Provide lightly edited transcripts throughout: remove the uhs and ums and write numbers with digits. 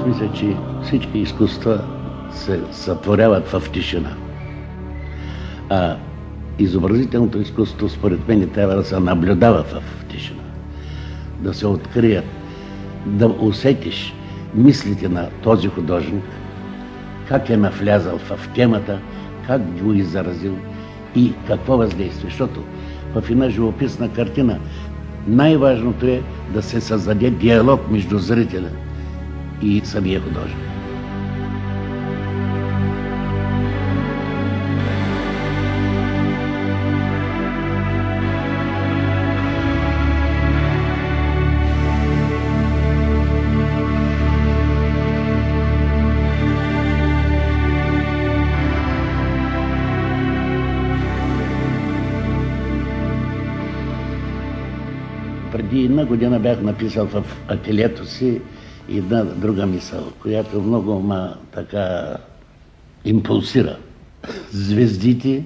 Аз мисля, че всички изкуства се сътворяват в тишина. А изобразителното изкуство, според мен, трябва да се наблюдава в тишина. Да се открият, да усетиш мислите на този художник, как е навлязал в темата, как го изразил и какво въздействие. Защото в една живописна картина най-важното е да се създаде диалог между зрителя и самия художник. Преди една година бях написал в ателието си една друга мисъл, която много така импулсира. Звездите,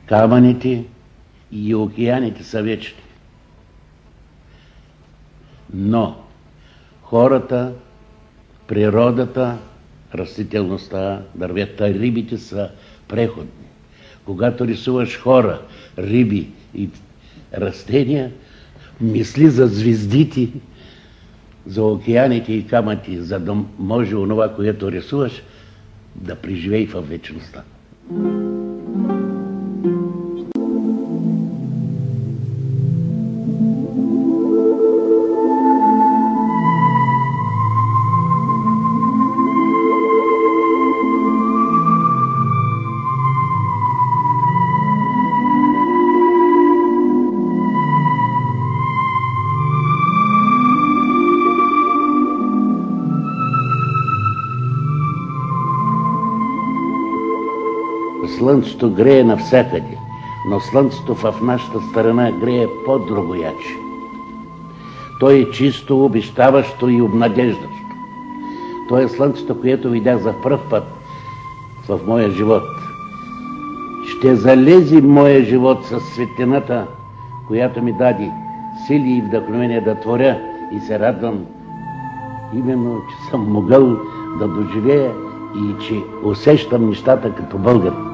камъните и океаните са вечни. Но хората, природата, растителността, дървета, рибите са преходни. Когато рисуваш хора, риби и растения, мисли за звездите, за океаните и камъните, за да може онова, което рисуваш, да преживее в вечността. Слънцето грее навсякъде, но слънцето в нашата страна грее по-другояче. То е чисто, обещаващо и обнадеждащо. То е слънцето, което видях за пръв път в моя живот. Ще залези моя живот с светлината, която ми даде сили и вдъхновение да творя, и се радвам именно, че съм могъл да доживея и че усещам нещата като българин.